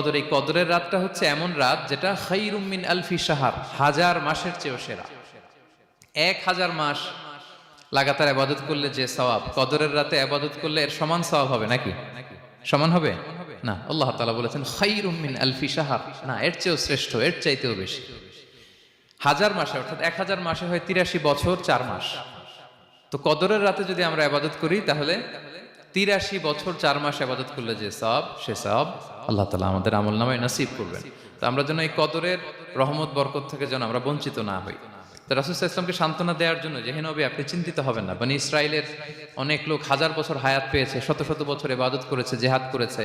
কদর, এই কদরের রাতটা হচ্ছে এমন রাত যেটা খায়রুম মিন আলফি শাহর, হাজার মাসের চেয়েও সেরা। 1000 মাস লাগাতার ইবাদত করলে যে সওয়াব, কদরের রাতে ইবাদত করলে এর সমান সওয়াব হবে নাকি? সমান হবে না। আল্লাহ তাআলা বলেছেন খায়রুম মিন আলফি শাহর, না, এর চেয়েও শ্রেষ্ঠ, এর চাইতেও বেশি। হাজার মাসে, অর্থাৎ 1000 মাসে হয় 83 বছর 4 মাস। তো কদরের রাতে যদি আমরা ইবাদত করি তাহলে 83 বছর 4 মাস ইবাদত করলে যে সওয়াব, সে সওয়াব আল্লাহ তাআলা আমাদের আমলনামায় নসিব করবেন। তো আমরা যেন এই কদরের রহমত বরকত থেকে যেন আমরা বঞ্চিত না হই। তো রাসূল সাল্লাল্লাহু আলাইহি ওয়াসাল্লামকে সান্ত্বনা দেওয়ার জন্য, যে হে নবী আপনি চিন্তিত হবেন না, বনি ইসরাইলের অনেক লোক হাজার বছর হায়াত পেয়েছে, শত শত বছর ইবাদত করেছে, জিহাদ করেছে,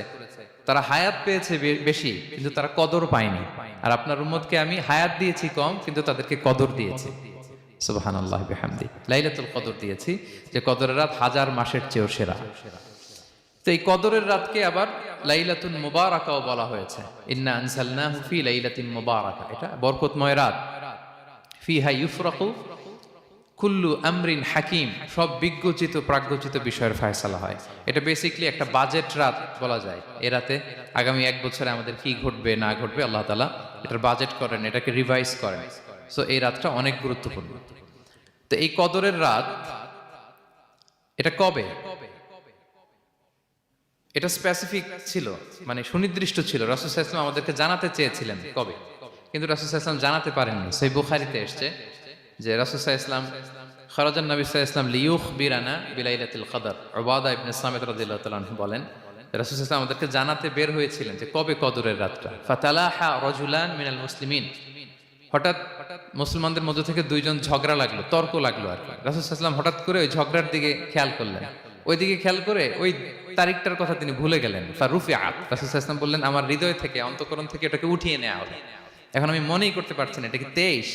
তারা হায়াত পেয়েছে বেশি কিন্তু তারা কদর পায়নি। আর আপনার উম্মতকে আমি হায়াত দিয়েছি কম কিন্তু তাদেরকে কদর দিয়েছি। সুবহানাল্লাহ বিহামদি, লাইলাতুল কদর দিয়েছি, যে কদরের রাত হাজার মাসের চেয়েও সেরা। তো এই কদরের রাতকে আবার লাইলাতুন মুবারাকাও বলা হয়েছে। ইন্না আনজালনাহু ফি লাইলাতিন মুবারাকা, এটা বরকতময় রাত। ফিহা ইউফরাকু কুল্লু আমরিন হাকিম, সব বিজ্ঞচিত প্রাজ্ঞচিত বিষয়ের ফয়সালা হয়। এটা বেসিক্যালি একটা বাজেট রাত বলা যায়। এ রাতে আগামী 1 বছরে আমাদের কি ঘটবে না ঘটবে আল্লাহ তাআলা এটার বাজেট করেন, এটাকে রিভাইজ করেন। সো এই রাতটা অনেক গুরুত্বপূর্ণ। তো এই কদরের রাত এটা কবে, এটা স্পেসিফিক ছিল, মানে সুনির্দিষ্ট ছিল। রাসূল সাল্লাল্লাহু আলাইহি ওয়াসাল্লাম আমাদেরকে জানাতে চেয়েছিলেন কবে, কিন্তু রাসূল সাল্লাল্লাহু আলাইহি ওয়াসাল্লাম জানাতে পারেননি। সহিহ বুখারীতে এসেছে যে রাসূল সাল্লাল্লাহু আলাইহি ওয়াসাল্লাম খারাজান নবী সাল্লাল্লাহু আলাইহি ওয়াসাল্লাম লিয়ুখবিরানা বিলাইলাতিল কদর। উবাদা ইবনে সামিত রাদিয়াল্লাহু তাআলা আনহু বলেন, রাসূল সাল্লাল্লাহু আলাইহি ওয়াসাল্লাম আমাদেরকে জানাতে বের হয়েছিলেন যে কবে কদরের রাতটা। ফাতালাহা রাজুলান মিনাল মুসলিমিন, হঠাৎ মুসলমানদের মধ্য থেকে দুইজন ঝগড়া লাগলো, তর্ক লাগলো আর কি। রাসূল সাল্লাল্লাহু আলাইহি ওয়াসাল্লাম হঠাৎ করে ওই ঝগড়ার দিকে খেয়াল করলেন, ওই দিকে খেয়াল করে ওই তারিখটার কথা তিনি ভুলে গেলেন। ফারুফিআত, রাসূল সাল্লাল্লাহু আলাইহি ওয়াসাল্লাম বললেন আমার হৃদয় থেকে, অন্তঃকরণ থেকে এটাকে উঠিয়ে নেওয়া হবে। এখন আমি মনেই করতে পারছি না এটা কি 23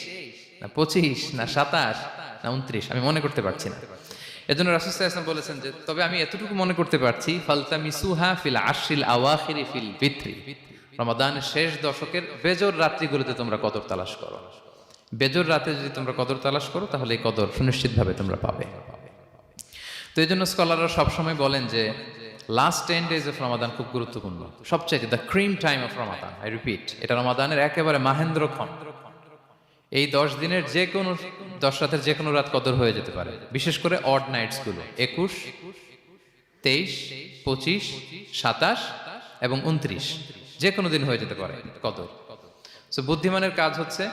না 25 না 27 না 29, আমি মনে করতে পারছি না। এজন্য রাসূল সাল্লাল্লাহু আলাইহি ওয়াসাল্লাম বলেছেন যে তবে আমি এতটুকু মনে করতে পারছি, ফালতামিসুহা ফিল আশরিল আওয়াখিরি ফিল বিত্রি, রমাদানের শেষ দশকের বেজর রাত্রিগুলোতে তোমরা কদর তালাশ করো। বেজর রাতে যদি তোমরা কদর তালাশ করো তাহলে এই কদর সুনিশ্চিতভাবে তোমরা পাবে। তো এই জন্য স্কলাররা সবসময় বলেন যে লাস্ট 10 days অফ রমাদান খুব গুরুত্বপূর্ণ, সবচাইতে the cream time of Ramadan. I repeat, এটা রমাদানের একেবারে মাহেন্দ্রক্ষণ। এই 10 দিনের যে কোনো 10 রাতের যে কোনো রাত কদর হয়ে যেতে পারে, বিশেষ করে অড নাইটস গুলো 21, 23, 25, 27 এবং 29, যে কোনো দিন হয়ে যেতে পারে কদর। সো বুদ্ধিমানের কাজ হচ্ছে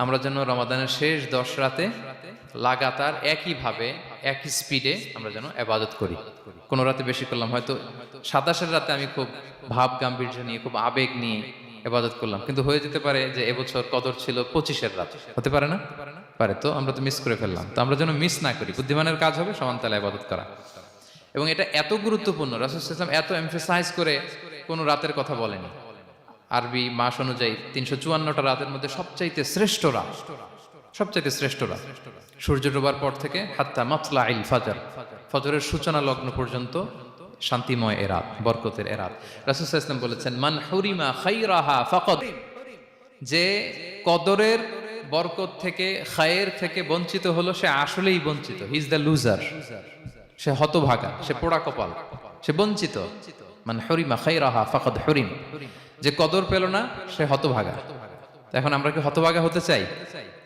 আমরা যেন রমাদানের শেষ 10 রাতে লাগাতার একইভাবে একই স্পিডে আমরা যেন ইবাদত করি। কোনো রাতে বেশি করলাম, হয়তো 27-এর রাতে আমি খুব ভাব গাম্ভীর্য নিয়ে, খুব আবেগ নিয়ে ইবাদত করলাম, কিন্তু হয়ে যেতে পারে যে এবছর কদর ছিল 25-এর রাত, হতে পারে না? পারে। তো আমরা তো মিস করে ফেললাম। তো আমরা যেন মিস না করি। বুদ্ধিমানের কাজ হবে সমান তালে ইবাদত করা। এবং এটা এত গুরুত্বপূর্ণ, রাসূল সাল্লাল্লাহু আলাইহি ওয়াসাল্লাম এত এমফাসাইজ করে কোনো রাতের কথা বলেনি। আরবি মাস অনুযায়ী 354টা রাতের মধ্যে সবচাইতে শ্রেষ্ঠ রাত, সবচাইতে শ্রেষ্ঠ রাত সূর্য ডোবার পর থেকে হাত্তা মাতলাইল ফাজর, ফজরের সূচনা লগ্ন পর্যন্ত শান্তিময় এ রাত, বরকতের এ রাত। রাসূল সাল্লাল্লাহু আলাইহি ওয়াসাল্লাম বলেছেন মান হুরিমা খাইরাহা ফাকাদ, যে কদরের বরকত থেকে, খায়ের থেকে বঞ্চিত হলো সে আসলেই বঞ্চিত। হি ইজ দ্য লুজার, সে হতভাগা, সে পোড়া কপাল, সে বঞ্চিত। মান হুরিমা খাইরাহা ফাকাদ হুরিম, যে কদর পেল না সে হতভাগা। এখন আমরা কি হতভাগা হতে চাই?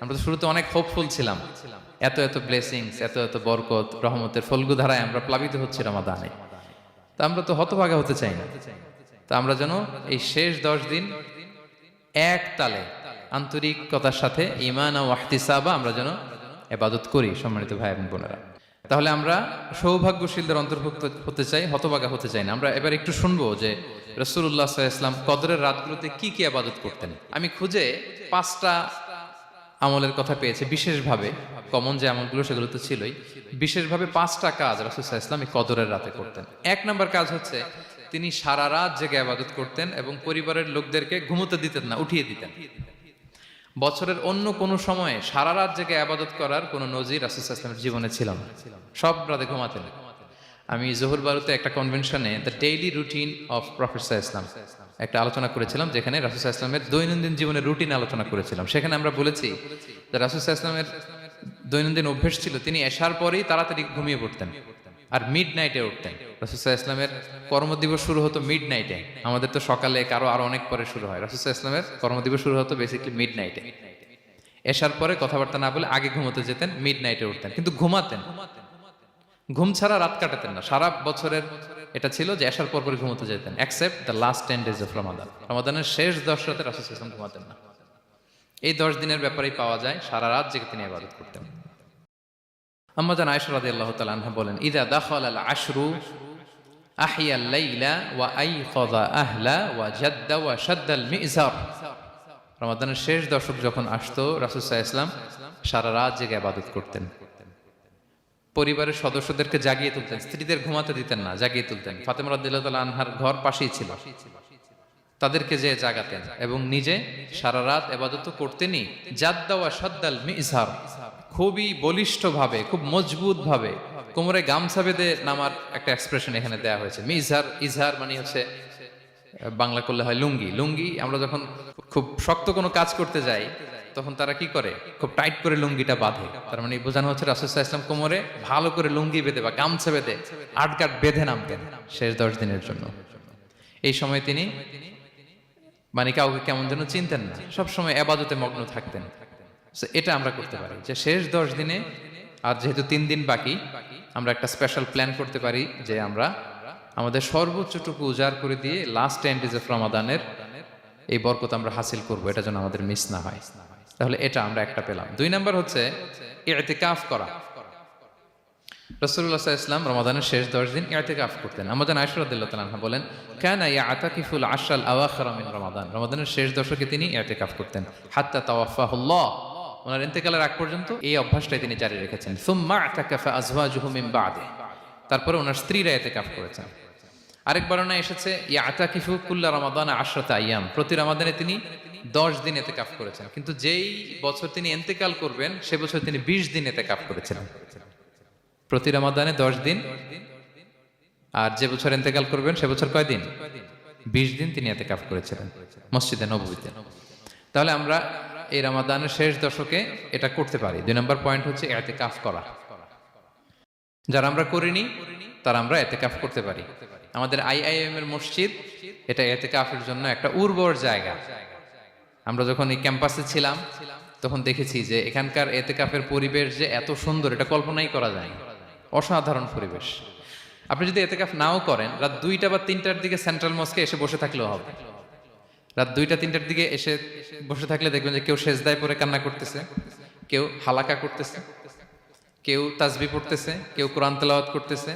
আমরা তো শুরুতে অনেক হোপফুল ছিলাম, এত এত ব্লেসিংস, এত এত বরকত, রহমতের ফলগুধারায় আমরা প্লাবিত হচ্ছি রমাদানে। তা আমরা তো হতভাগা হতে চাই না। তা আমরা যেন এই শেষ 10 দিন এক তালে আন্তরিকতার সাথে ঈমান ও ইহতিসাবা আমরা যেন ইবাদত করি। সম্মানিত ভাই এবং বোনেরা, তাহলে আমরা সৌভাগ্যশীলদের অন্তর্ভুক্ত হতে চাই, হতভাগা হতে চাই না। আমরা এবার একটু শুনবো যে রাসূলুল্লাহ সাল্লাল্লাহু আলাইহি ওয়াসাল্লাম কদরের রাতগুলোতে কি কি ইবাদত করতেন। আমি খুঁজে 5টা আমলের কথা পেয়েছি বিশেষভাবে, কমন যে আমলগুলো সেগুলো তো ছিলই, বিশেষভাবে 5টা কাজ রাসূল সাল্লাল্লাহু আলাইহি ওয়াসাল্লাম এই কদরের রাতে করতেন। 1 নম্বর কাজ হচ্ছে তিনি সারা রাত জেগে ইবাদত করতেন এবং পরিবারের লোকদেরকে ঘুমোতে দিতেন না, উঠিয়ে দিতেন। বছরের অন্য কোনো সময়ে সারা রাত জেগে ইবাদত করার কোনো নজির রাসূল সাল্লাল্লাহু আলাইহি ওয়াসাল্লামের জীবনে ছিল না। সব রাতে ঘুমাতেন। আমি জোহর বারুতে একটা কনভেনশনে the daily routine of prophet সাল্লাল্লাহু আলাইহি ওয়াসাল্লাম একটা আলোচনা করেছিলাম, যেখানে রাসূল সাল্লাল্লাহু আলাইহি ওয়াসাল্লামের দৈনন্দিন জীবনের রুটিন আলোচনা করেছিলাম। সেখানে আমরা বলেছি যে রাসূল সাল্লাল্লাহু আলাইহি ওয়াসাল্লামের দৈনন্দিন অভ্যাস ছিল তিনি এশার পরেই তাড়াতাড়ি ঘুমিয়ে পড়তেন আর মিড নাইটে উঠতেন। রাসূল সাল্লাল্লাহু আলাইহি ইসলামের কর্মদিবস শুরু হতো মিড নাইটে। আমাদের তো সকালে আরো অনেক পরে শুরু হয়। রাসূল সাল্লাল্লাহু আলাইহি ইসলামের কর্মদিবস শুরু হতো বেসিক্যালি মিড নাইটে। এশার পরে কথাবার্তা না বলে আগে ঘুমোতে যেতেন, মিড নাইটে উঠতেন, কিন্তু ঘুমাতেন। ঘুম ছাড়া রাত কাটাতেন না। সারা বছরের এটা ছিল যে এশার পর পরে ঘুমোতে যেতেন, except the last 10 days of Ramadan. রমাদানের শেষ 10 রাতে রাসূল সাল্লাল্লাহু আলাইহি ওয়াসাল্লাম ঘুমাতেন না। এই 10 দিনের ব্যাপারেই পাওয়া যায় সারা রাত জেগে তিনি ইবাদত করতেন। আম্মা জান আয়েশা রাদিয়াল্লাহু তাআলা আনহা বলেন, ইযা দাখালাল আশরু আহিয়াল লাইলা ওয়া আইকাযা আহলা ওয়া জাদ্দা ওয়া শাদ্দাল মিজার। রমাদানের শেষ দশক যখন আসতো, রাসূল সাল্লাল্লাহু আলাইহি ওয়াসাল্লাম সারা রাত জেগে ইবাদত করতেন। পরিবারের সদস্যদেরকে জাগিয়ে তুলতেন, স্ত্রীদের ঘুমাতে দিতেন না, জাগিয়ে তুলতেন। ফাতেমা রাদিয়াল্লাহু তাআলা আনহার ঘর পাশেই ছিল, তাদেরকে যে জাগাতেন এবং নিজে সারা রাত ইবাদত করতেনই। জাদ্দা ওয়া শাদ্দাল মিজার, খুবই বলিষ্ঠ ভাবে, খুব মজবুত ভাবে কোমরে গামছা বেঁধে নামার একটা এক্সপ্রেশন এখানে দেয়া হয়েছে। মিজার, ইজহার মানে হচ্ছে বাংলা করলে হয় লুঙ্গি। লুঙ্গি আমরা যখন খুব শক্ত কোনো কাজ করতে যাই তখন তারা কি করে, খুব টাইট করে লুঙ্গিটা বাঁধে। তার মানে বোঝানো হচ্ছে রাসূল সাল্লাল্লাহু আলাইহি ওয়াসাল্লাম কোমরে ভালো করে লুঙ্গি বেঁধে বা গামছা বেঁধে আটকাট বেঁধে নামতেন শেষ 10 দিনের জন্য। এই সময় তিনি মানে কাউকে কেমন যেন চিনতেন না, সবসময় ইবাদতে মগ্ন থাকতেন। এটা আমরা করতে পারি যে শেষ 10 দিনে, আর যেহেতু 3 দিন বাকি, আমরা একটা স্পেশাল প্ল্যান করতে পারি যে আমরা আমাদের সর্বোচ্চটুকু উজাড় করে দিয়ে লাস্ট 10 days অফ রমাদানের এই বরকত আমরা হাসিল করব, এটা যেন আমাদের মিস না হয়। তাহলে এটা আমরা একটা পেলাম। 2 নাম্বার হচ্ছে ইতিকাফ করা। রাসূলুল্লাহ সাল্লাল্লাহু আলাইহি ওয়াসাল্লাম রমাদানের শেষ 10 দিন ইতিকাফ করতেন। আমাদের আয়েশা রাদিয়াল্লাহু তাআলা আনহা বলেন, কানা ইয়াতাকিফুল আশরাল আওয়াখির মিন রমাদান। রমাদানের শেষ দশকে তিনি ইতিকাফ করতেন। হাত্তা তাওয়াফাহুল্লাহ, ওনার ইন্তেকালের আগ পর্যন্ত এই অভ্যাসটাই তিনি জারি রেখেছেন। সুম্মা আতাকাফা আজওয়াজুহু মিন বাদে, তারপরে ওনার স্ত্রীরা ইতিকাফ করেছেন। আরেক বর্ণনায় এসেছে ইয়াতাকিফু কুল্লা রমাদান 10 আইয়াম, প্রতি রমাদানে তিনি 10 দিন ইতিকাফ করেছেন। কিন্তু যেই বছর তিনি ইন্তেকাল করবেন সে বছর তিনি 20 দিন ইতিকাফ করেছিলেন। প্রতি রমাদানে 10 দিন, আর যে বছর ইন্তেকাল করবেন সে বছর কয় দিন? 20 দিন তিনি ইতিকাফ করেছিলেন মসজিদে নববীতে। তাহলে আমরা এই রমাদানের শেষ দশকে এটা করতে পারি। 2 নম্বর পয়েন্ট হচ্ছে ইতিকাফ করা। যারা আমরা করিনি তারা আমরা ইতিকাফ করতে পারি। আমাদের আইআইএম এর মসজিদ এটা ইতিকাফের জন্য একটা উর্বর জায়গা। আমরা যখন এই ক্যাম্পাসে ছিলাম তখন দেখেছি যে এখানকার ইতিকাফের পরিবেশ যে এত সুন্দর, এটা কল্পনাই করা যায় না। অসাধারণ পরিবেশ। আপনি যদি ইতিকাফ নাও করেন, রাত 2টা বা 3টার দিকে সেন্ট্রাল মস্কে এসে বসে থাকলেও হবে। রাত 2টা 3টার দিকে এসে বসে থাকলে দেখবেন যে কেউ সেজদায় পড়ে কান্না করতেছে, কেউ হালাকা করতেছে, কেউ তাসবিহ পড়তেছে, কেউ কোরআন তেলাওয়াত করতেছে।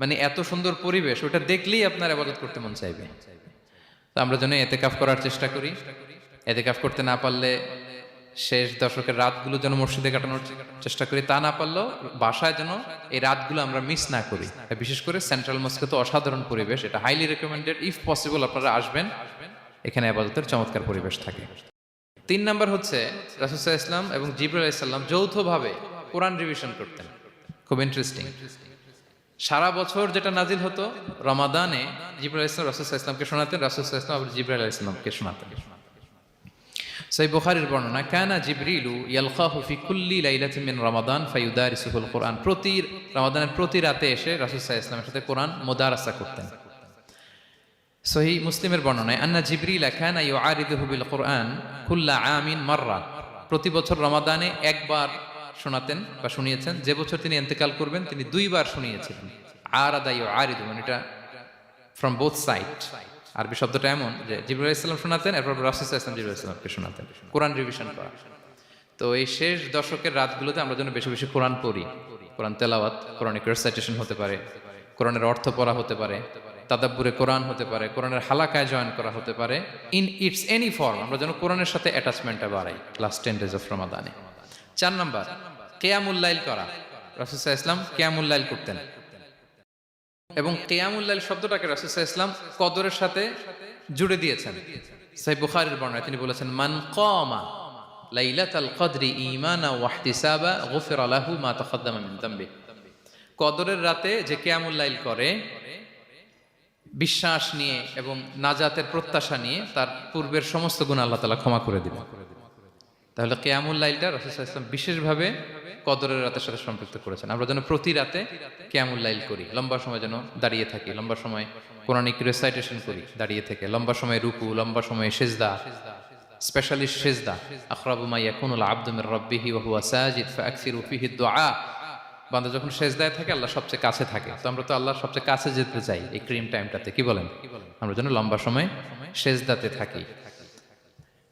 মানে এত সুন্দর পরিবেশ, ওটা দেখলেই আপনার ইবাদত করতে মন চাইবে। তো আমরা যেন ইতিকাফ করার চেষ্টা করি। ইতিকাফ করতে না পারলে শেষ দশকের রাতগুলো যেন মসজিদে কাটানোর চেষ্টা করি, তা না পারলেও বাসায় যেন এই রাতগুলো আমরা মিস না করি। বিশেষ করে সেন্ট্রাল মস্কে তো অসাধারণ পরিবেশ, এটা হাইলি রেকমেন্ডেড। ইফ পসিবল আপনারা আসবেন, এখানে ইবাদতের চমৎকার পরিবেশ থাকে। 3 নাম্বার হচ্ছে রাসূল সাল্লাল্লাহু আলাইহি ওয়াসাল্লাম এবং জিবরাইল আলাইহিস সালাম যৌথভাবে কোরআন রিভিশন করতেন। খুব ইন্টারেস্টিং। সারা বছর যেটা নাজিল হতো, রমাদানে জিবরাইল আলাইহিস সালাম রাসূল সাল্লাল্লাহু আলাইহি ওয়াসাল্লামকে শোনাতেন, রাসূল সাল্লাল্লাহু আলাইহি ওয়াসাল্লাম আবার জিবরাইল আলাইহিস সালামকে শোনাতেন। সহিহ বুখারীর বর্ণনা, কানা জিবরিলু ইয়ালকাহু ফি কুল্লি লাইলাতিন মিন রমাদান ফায়ুদারিসুহুল কুরআন। প্রতি রমাদানের প্রতি রাতে এসে রাসূল সাল্লাল্লাহু আলাইহি ওয়াসাল্লামের সাথে কোরআন মুদারাসা করতেন। সহিহ মুসলিমের বর্ণনায়, আন্না জিবরিল কানা ইউআরিদুহু বিল কুরআন কুল্লা আমিন মাররা। প্রতি বছর রমাদানে একবার শোনাতেন বা শুনিয়েছেন। যে বছর তিনি ইন্তেকাল করবেন তিনি 2 বার শুনিয়েছিলেন। আরাদা ইউআরিদু, মানে এটা ফ্রম বোথ সাইড। আরবি শব্দটা এমন যে জিবরাইল আলাইহিস সালাম শোনাতেন, এরপর রাসূল সাল্লাল্লাহু আলাইহি ওয়াসাল্লাম জিবরাইল আলাইহিস সালামকে শোনাতেন। কোরআন রিভিশন করা। তো এই শেষ দশকের রাতগুলোতে আমরা যেন বেশি বেশি কোরআন পড়ি। কোরআন তেলাওয়াত, কোরআনিক রিসাইটেশন হতে পারে, কোরআনের অর্থ পড়া হতে পারে, তাদাব্বুরে কোরআন হতে পারে, কোরআনের হালাকায় জয়েন করা হতে পারে। ইন ইটস এনি ফর্ম আমরা যেন কোরআনের সাথে অ্যাটাচমেন্টটা বাড়াই লাস্ট 10 days অফ রমাদানে। 4 নাম্বার কিয়ামুল লাইল করা। রাসূল সাল্লাল্লাহু আলাইহি ওয়াসাল্লাম কিয়ামুল লাইল করতেন এবং কিয়ামুল লাইল শব্দটাকে রাসূল সাল্লাল্লাহু আলাইহি ওয়াসাল্লাম কদরের সাথে জুড়ে দিয়েছেন। সহিহ বুখারীর বর্ণনায় তিনি বলেছেন, মান কামা লাইলাতাল কদরি ঈমানা ওয়া ইহতিসাবা গুফিরা লাহু মা তাকাদ্দামা মিন যামবি। কদরের রাতে যে কিয়ামুল লাইল করে বিশ্বাস নিয়ে এবং নাজাতের প্রত্যাশা নিয়ে, তার পূর্বের সমস্ত গুনাহ আল্লাহ তাআলা ক্ষমা করে দিবেন। তাহলে কিয়ামুল লাইলটা রাসূল সাল্লাল্লাহু আলাইহি ওয়াসাল্লাম বিশেষভাবে কদরের রাতের সাথে সম্পৃক্ত করেছেন। আমরা যেন প্রতি রাতে কিয়ামুল লাইল করি, লম্বা সময় যেন দাঁড়িয়ে থাকি, লম্বা সময় কোরআনিক রিসাইটেশন করি দাঁড়িয়ে থেকে, লম্বা সময় রুকু, লম্বা সময় সিজদা, স্পেশালি সিজদা। আখরাবু মা ইয়াকুনুল আবদু মির রাব্বিহি ওয়া হুয়া সাজিদ ফাআকসিরু ফিহি দুআ। বান্দা যখন সিজদায় থাকে আল্লাহ সবচেয়ে কাছে থাকে, তো আমরা তো আল্লাহর সবচেয়ে কাছে যেতে চাই এই ক্রিম টাইমটাতে, কি বলেন? আমরা যেন লম্বা সময় সিজদাতে থাকি।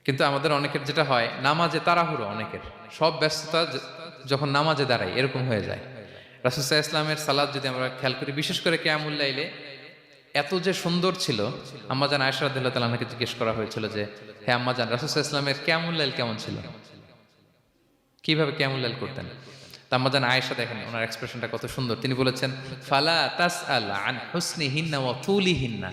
কিন্তু আমাদের অনেকের যেটা হয়, নামাজে তাড়াহুড়ো, অনেকের সব ব্যস্ততা যখন নামাজে দাঁড়াই এরকম হয়ে যায়। রাসূল সাল্লাল্লাহু আলাইহি ওয়াসাল্লামের সালাত যদি আমরা খেয়াল করি, বিশেষ করে কিয়ামুল লাইলে এত যে সুন্দর ছিল, আম্মাজান আয়েশা রাদিয়াল্লাহু তাআলা আনহাকে জিজ্ঞেস করা হয়েছিল যে হে আম্মাজান, রাসূল সাল্লাল্লাহু আলাইহি ওয়াসাল্লামের কিয়ামুল লাইল কেমন ছিল, কিভাবে কিয়ামুল লাইল করতেন? তা আম্মাজান আয়েশা দেখেন ওনার এক্সপ্রেশনটা কত সুন্দর। তিনি বলেছেন ফালা তাসআল আন হুসনিহিন্না ওয়া তুলিহিন্না।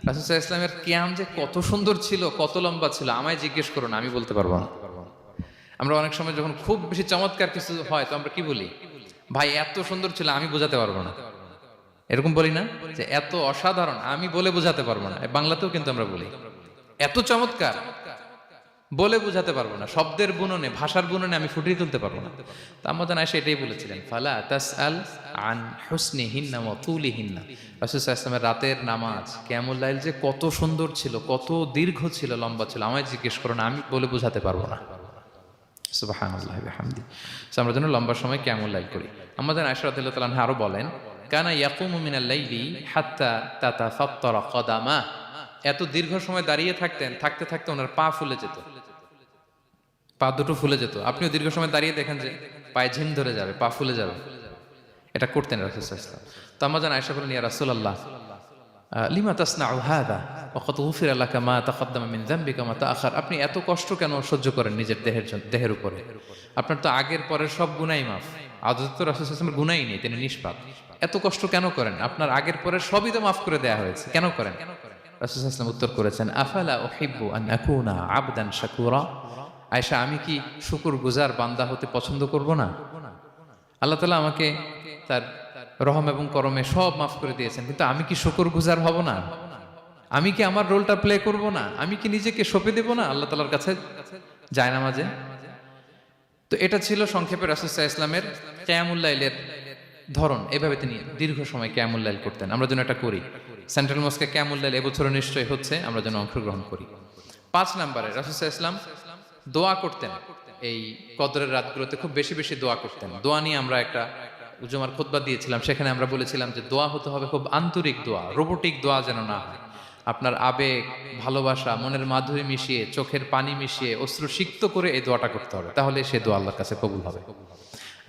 রাসূল সাল্লাল্লাহু আলাইহি ওয়াসাল্লামের কিয়াম যে কত সুন্দর ছিল, কত লম্বা ছিল, আমায় জিজ্ঞেস করো না, আমি বলতে পারবো না। আমরা অনেক সময় যখন খুব বেশি চমৎকার কিছু হয় তো আমরা কি বলি, ভাই এত সুন্দর ছিল আমি বোঝাতে পারবো না, এরকম বলি না যে এত অসাধারণ আমি বলে বোঝাতে পারবো না। বাংলাতেও কিন্তু আমরা বলি এত চমৎকার বলে বোঝাতে পারবো না, শব্দের বুননে, ভাষার বুননে আমি ফুটিয়ে তুলতে পারবো না। তো আম্মাজান আয়েশা এটাই বলেছিলেন ফালা তাসআল আন হুসনিহিন্না ওয়া তুলিহিন্না। রাসূল সাল্লাল্লাহু আলাইহি ওয়াসাল্লামের রাতের নামাজ কিয়ামুল লাইল যে কত সুন্দর ছিল, কত দীর্ঘ ছিল, লম্বা ছিল, আমায় জিজ্ঞেস করো না, আমি বলে বোঝাতে পারবো না। সুবহানাল্লাহি ওয়া বিহামদি। আমরা যেন লম্বা সময় কিয়ামুল লাইল করি। আম্মাজান আয়েশা রাদিয়াল্লাহু তাআলা আনহা আরো বলেন কানা ইয়াকুমু মিনাল লাইলি হাত্তা তাতাফাত্তারা কদামা। এত দীর্ঘ সময় দাঁড়িয়ে থাকতেন, থাকতে থাকতে ওনার পা ফুলে যেত, পা দুটো ফুলে যেত। আপনিও দীর্ঘ সময় দাঁড়িয়ে দেখেন যে পায়ে ঝিম ধরে যাবে, পা ফুলে যাবে, এটা করতেন রাসূল সাল্লাল্লাহু আলাইহি ওয়াসাল্লাম। তো আম্মাজান আয়েশা বলেন ইয়া রাসূলুল্লাহ লিমা তাসনাউ হাযা ওয়া ক্বাদ গুফিরা লাকা মা তাকদ্দামা মিন যামবিকা মা তাআখার। আপনি এত কষ্ট কেন সহ্য করেন নিজের দেহের উপরে? আপনার তো আগের পরের সব গুনাহ মাফ। আদতে তো রাসূল সাল্লাল্লাহু আলাইহি ওয়াসাল্লামের গুনাহই নেই, তিনি নিষ্পাপ। এত কষ্ট কেন করেন? আপনার আগের পরের সবই তো মাফ করে দেয়া হয়েছে, কেন করেন? রাসূল সাল্লাল্লাহু আলাইহি ওয়াসাল্লাম উত্তর করেছেন আফালা উহিব্বু আন আকুনা আবদান শাকুরা। আয়েশা, আমি কি শুকরগুজার বান্দা হতে পছন্দ করব না? আল্লাহ তাআলা আমাকে তার রহম এবং করমে সব মাফ করে দিয়েছেন, কিন্তু আমি কি শুকরগুজার হব না? আমি কি আমার রোলটা প্লে করব না? আমি কি নিজেকে সঁপে দেব না আল্লাহ তাআলার কাছে জায়নামাজে? তো এটা ছিল সংক্ষেপে রাসূল সাল্লাল্লাহু আলাইহি ওয়াসাল্লামের কিয়ামুল লাইলের ধরন। এভাবে তিনি দীর্ঘ সময় কিয়ামুল লাইল করতেন। আমরা যেন এটা করি। সেন্ট্রাল মস্কে কিয়ামুল লাইল এবছরও নিশ্চয়ই হচ্ছে, আমরা যেন অংশগ্রহণ করি। 5 নম্বরে রাসূল সাল্লাল্লাহু আলাইহি ওয়াসাল্লাম দোয়া করতেন। এই কদরের রাতগুলোতে খুব বেশি বেশি দোয়া করতেন। দোয়া নিয়ে আমরা একটা জুমার খুতবা দিয়েছিলাম, সেখানে আমরা বলেছিলাম যে দোয়া হতে হবে খুব আন্তরিক দোয়া, রোবোটিক দোয়া যেন না হয়। আপনার আবেগ, ভালোবাসা, মনের মাধুরী মিশিয়ে, চোখের পানি মিশিয়ে, অশ্রু সিক্ত করে এই দোয়াটা করতে হবে, তাহলে সে দোয়া আল্লাহর কাছে কবুল হবে।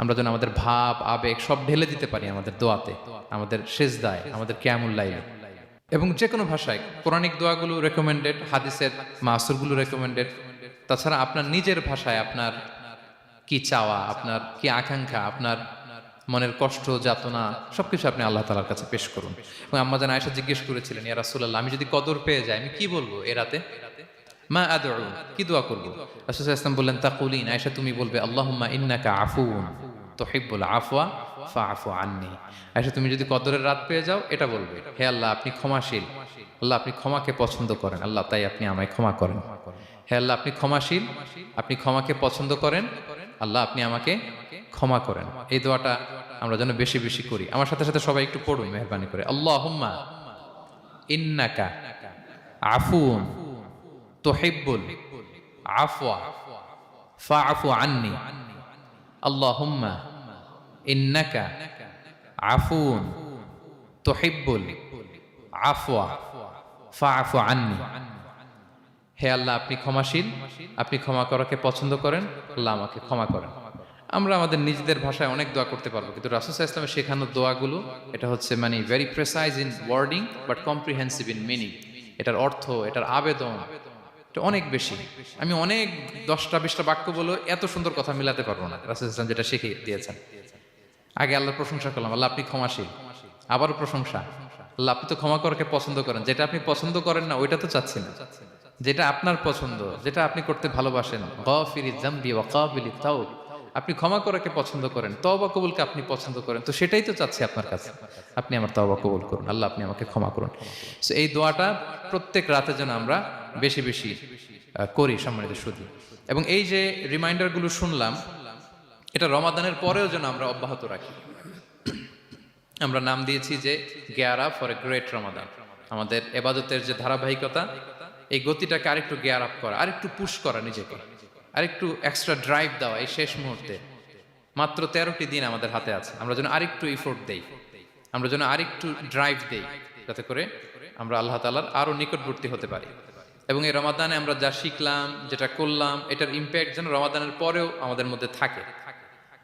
আমরা যেন আমাদের ভাব, আবেগ সব ঢেলে দিতে পারি আমাদের দোয়াতে, আমাদের সিজদায়, আমাদের কিয়ামুল লাইলে। এবং যে কোনো ভাষায় কোরআনিক দোয়াগুলো রেকমেন্ডেড, হাদিসের মাসুরগুলো রেকমেন্ডেড। তাছাড়া আপনার নিজের ভাষায় আপনার কি চাওয়া, আপনার কি আকাঙ্ক্ষা, আপনার মনের কষ্ট, যাতনা সবকিছু আপনি আল্লাহ তাআলার কাছে পেশ করুন। এবং আম্মাজান আয়েশা জিজ্ঞেস করেছিলেন ইয়া রাসূলুল্লাহ, আমি যদি কদর পেয়ে যাই আমি কি বলবো এ রাতে? মা আদউ, কি দোয়া করব? রাসূল সাল্লাল্লাহু আলাইহি ওয়াসাল্লাম বললেন তাকুলিন, আয়েশা তুমি বলবে আল্লাহুম্মা ইন্নাকা আফুউন তুহিব্বুল আফওয়া ফাআফু আন্নি। আয়েশা তুমি যদি কদরের রাত পেয়ে যাও এটা বলবে, হে আল্লাহ আপনি ক্ষমাশীল, আল্লাহ আপনি ক্ষমাকে পছন্দ করেন, আল্লাহ তাই আপনি আমায় ক্ষমা করেন। হে আল্লাহ আপনি ক্ষমাশীল, আপনি ক্ষমাকে পছন্দ করেন, আল্লাহ আপনি আমাকে ক্ষমা করেন। এই দোয়াটা আমরা যেন বেশি বেশি করি। আমার সাথে সাথে সবাই একটু পড়ুন মেহেরবানি করে। আল্লাহুম্মা ইন্নাকা আফুউন তুহিব্বুল আফওয়া ফাআফু আন্নি। আল্লাহুম্মা ইন্নাকা আফুউন তুহিব্বুল আফওয়া ফাআফু আন্নি। হে আল্লাহ আপনি ক্ষমাশীল, আপনি ক্ষমা করাকে পছন্দ করেন, আল্লাহ আমাকে ক্ষমা করেন। আমরা আমাদের নিজেদের ভাষায় অনেক দোয়া করতে পারবো, কিন্তু রাসূল সাল্লাল্লাহু আলাইহি ওয়াসাল্লামের শেখানো দোয়াগুলো এটা হচ্ছে মানে very precise in wording but comprehensive in meaning. এটার অর্থ, এটার আবেদন এটা অনেক বেশি। আমি অনেক 10টা-20টা বাক্য বলে এত সুন্দর কথা মিলাতে পারবো না। রাসূল সাল্লাল্লাহু আলাইহি ওয়াসাল্লাম যেটা শিখিয়ে দিয়েছেন, আগে আল্লাহর প্রশংসা করলাম, আল্লাহ আপনি ক্ষমাশীল, আবারও প্রশংসা, আল্লাহ আপনি তো ক্ষমা করাকে পছন্দ করেন। যেটা আপনি পছন্দ করেন না ওইটা তো চাচ্ছি না, যেটা আপনার পছন্দ, যেটা আপনি করতে ভালোবাসেন। গাফিরিয যামবি ওয়া কাবিলিত তাওব, আপনি ক্ষমা করাকে পছন্দ করেন, তওবা কবুলকে আপনি পছন্দ করেন, তো সেটাই তো চাচ্ছি আপনার কাছে। আপনি আমার তওবা কবুল করুন, আল্লাহ আপনি আমাকে ক্ষমা করুন। সো এই দোয়াটা প্রত্যেক রাতে যেন আমরা বেশি বেশি করি সম্মানিত সুধী। এবং এই যে রিমাইন্ডারগুলো শুনলাম, এটা রমাদানের পরেও যেন আমরা অব্যাহত রাখি। আমরা নাম দিয়েছি যে gear up for a great Ramadan. আমাদের এবাদতের যে ধারাবাহিকতা, এই গতিটাকে আরেকটু গিয়ার আপ করা, আরেকটু পুশ করা নিজেকে, আরেকটু এক্সট্রা ড্রাইভ দেওয়া এই শেষ মুহূর্তে। মাত্র 13টি দিন আমাদের হাতে আছে, আমরা যেন আরেকটু ইফোর্ট দেই, আমরা যেন আরেকটু ড্রাইভ দেই, যাতে করে আমরা আল্লাহ তাআলার আরো নিকটবর্তী হতে পারি। এবং এই রমাদানে আমরা যা শিখলাম, যেটা করলাম, এটার ইম্প্যাক্ট যেন রমাদানের পরেও আমাদের মধ্যে থাকে।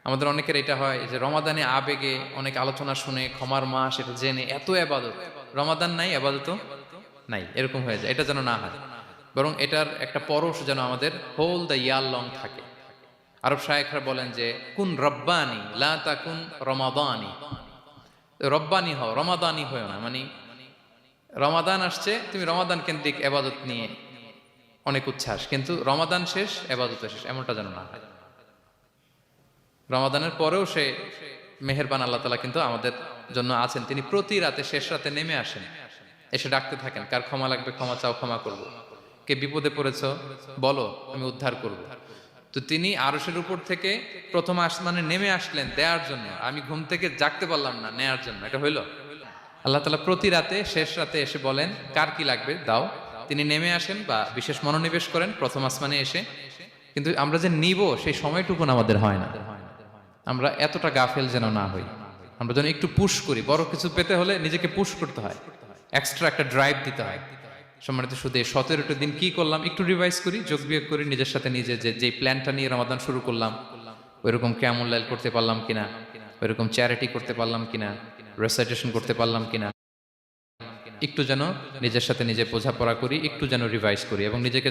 আমাদের অনেকের এটা হয় যে রমাদানে আবেগে অনেক আলোচনা শুনে, ক্ষমার মাস এটা জেনে এত এবাদত, রমাদান নাই এবাদত নাই, এরকম হয়ে যায়। এটা যেন না হয়, বরং এটার একটা পরশ যেন আমাদের হোল দ্য ইয়ার লং থাকে। আরব শায়েখরা বলেন যে কুন রব্বানি লা তাকুন রমাদানি, রব্বানি হও, রমাদানি হও না। মানে রমাদান আসছে, তুমি রমাদান কেন্দ্রিক এবাদত নিয়ে অনেক উচ্ছ্বাস, কিন্তু রমাদান শেষ এবাদত শেষ, এমনটা যেন না হয়। রমাদানের পরেও সে মেহেরবান আল্লাহ তাআলা কিন্তু আমাদের জন্য আছেন। তিনি প্রতি রাতে শেষ রাতে নেমে আসেন, এসে ডাকতে থাকেন, কার ক্ষমা লাগবে ক্ষমা চাও, ক্ষমা করব। কে বিপদে পড়েছো বলো, আমি উদ্ধার করব। তো তিনি আরশের উপর থেকে প্রথম আসমানে নেমে আসলেন দেওয়ার জন্য, আমি ঘুম থেকে জাগতে পারলাম না, নেয়ার জন্য। এটা হইল? আল্লাহ তাআলা প্রতি রাতে শেষ রাতে এসে বলেন কার কি লাগবে দাও। তিনি নেমে আসেন বা বিশেষ মনোনিবেশ করেন প্রথম আসমানে এসে, কিন্তু আমরা যে নিব সেই সময়টুকুন আমাদের হয় না। আমরা এতটা গাফেল যেন না হই, আমরা যেন একটু পুশ করি। বড় কিছু পেতে হলে নিজেকে পুশ করতে হয়, এক্সট্রা একটা ড্রাইভ দিতে হয়। সম্মানিত শুধু 17টা দিন কি করলাম একটু রিভাইজ করি, যোগ বিয়োগ করি নিজের সাথে নিজে, যে প্ল্যানটা নিয়ে রমাদান শুরু করলাম ওইরকম কিয়ামুল লাইল করতে পারলাম কিনা, ওইরকম চ্যারিটি করতে পারলাম কিনা, রেসাইটেশন করতে পারলাম কিনা, একটু যেন নিজের সাথে নিজে বোঝাপড়া করি, একটু যেন রিভাইজ করি এবং নিজেকে